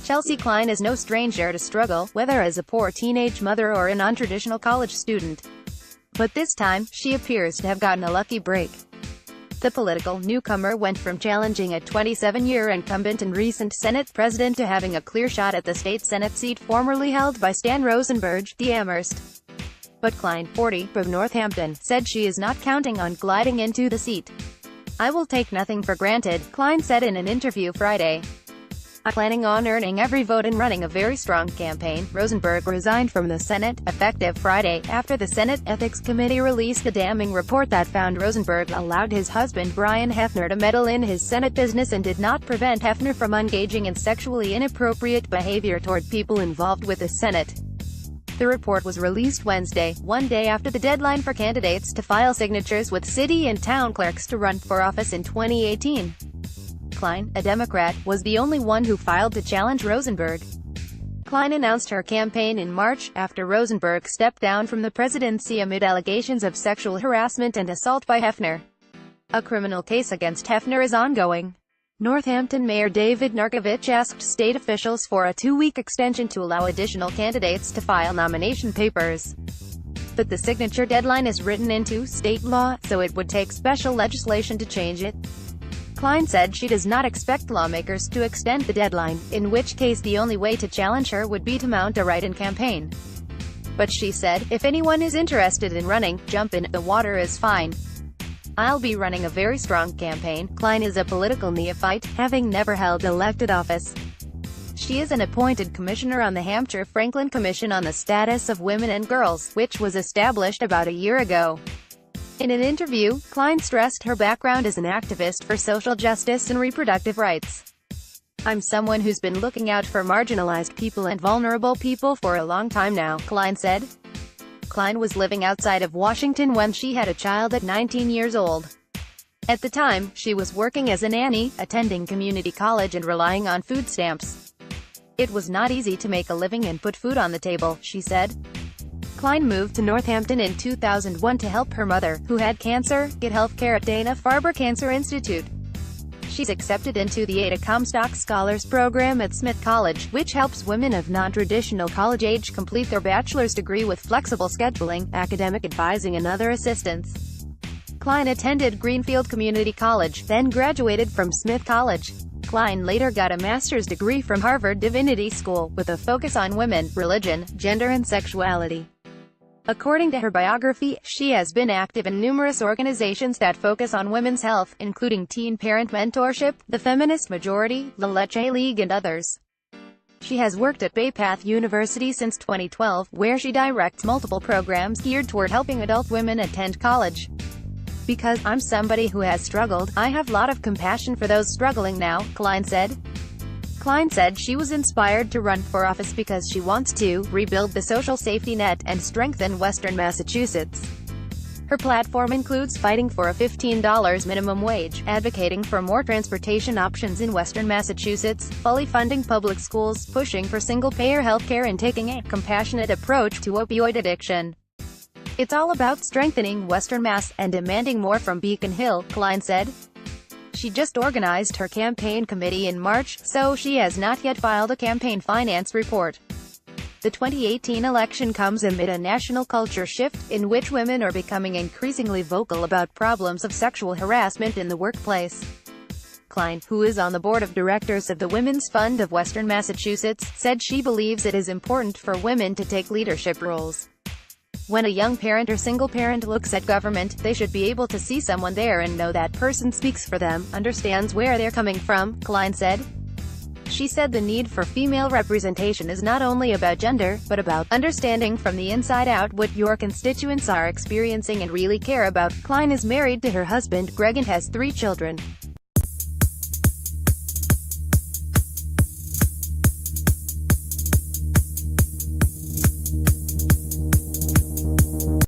Chelsea Kline is no stranger to struggle, whether as a poor teenage mother or a non-traditional college student. But this time, she appears to have gotten a lucky break. The political newcomer went from challenging a 27-year incumbent and recent Senate president to having a clear shot at the state Senate seat formerly held by Stan Rosenberg, D-Amherst. But Kline, 40, of Northampton, said she is not counting on gliding into the seat. "I will take nothing for granted," Kline said in an interview Friday. "I'm planning on earning every vote and running a very strong campaign." Rosenberg resigned from the Senate, effective Friday, after the Senate Ethics Committee released a damning report that found Rosenberg allowed his husband Brian Hefner to meddle in his Senate business and did not prevent Hefner from engaging in sexually inappropriate behavior toward people involved with the Senate. The report was released Wednesday, one day after the deadline for candidates to file signatures with city and town clerks to run for office in 2018. Kline, a Democrat, was the only one who filed to challenge Rosenberg. Kline announced her campaign in March, after Rosenberg stepped down from the presidency amid allegations of sexual harassment and assault by Hefner. A criminal case against Hefner is ongoing. Northampton Mayor David Narkovich asked state officials for a 2-week extension to allow additional candidates to file nomination papers. But the signature deadline is written into state law, so it would take special legislation to change it. Kline said she does not expect lawmakers to extend the deadline, in which case the only way to challenge her would be to mount a write-in campaign. But she said, "If anyone is interested in running, jump in, the water is fine. I'll be running a very strong campaign." Kline is a political neophyte, having never held elected office. She is an appointed commissioner on the Hampshire-Franklin Commission on the Status of Women and Girls, which was established about a year ago. In an interview, Kline stressed her background as an activist for social justice and reproductive rights. "I'm someone who's been looking out for marginalized people and vulnerable people for a long time now," Kline said. Kline was living outside of Washington when she had a child at 19 years old. At the time, she was working as a nanny, attending community college and relying on food stamps. "It was not easy to make a living and put food on the table," she said. Kline moved to Northampton in 2001 to help her mother, who had cancer, get health care at Dana-Farber Cancer Institute. She's accepted into the Ada Comstock Scholars Program at Smith College, which helps women of non-traditional college age complete their bachelor's degree with flexible scheduling, academic advising and other assistance. Kline attended Greenfield Community College, then graduated from Smith College. Kline later got a master's degree from Harvard Divinity School, with a focus on women, religion, gender and sexuality. According to her biography, she has been active in numerous organizations that focus on women's health, including Teen Parent Mentorship, the Feminist Majority, La Leche League and others. She has worked at Bay Path University since 2012, where she directs multiple programs geared toward helping adult women attend college. "Because I'm somebody who has struggled, I have a lot of compassion for those struggling now," Kline said. Kline said she was inspired to run for office because she wants to rebuild the social safety net and strengthen Western Massachusetts. Her platform includes fighting for a $15 minimum wage, advocating for more transportation options in Western Massachusetts, fully funding public schools, pushing for single-payer healthcare and taking a compassionate approach to opioid addiction. "It's all about strengthening Western Mass and demanding more from Beacon Hill," Kline said. She just organized her campaign committee in March, so she has not yet filed a campaign finance report. The 2018 election comes amid a national culture shift, in which women are becoming increasingly vocal about problems of sexual harassment in the workplace. Kline, who is on the board of directors of the Women's Fund of Western Massachusetts, said she believes it is important for women to take leadership roles. "When a young parent or single parent looks at government, they should be able to see someone there and know that person speaks for them, understands where they're coming from," Kline said. She said the need for female representation is not only about gender, but about understanding from the inside out what your constituents are experiencing and really care about. Kline is married to her husband Greg and has 3 children.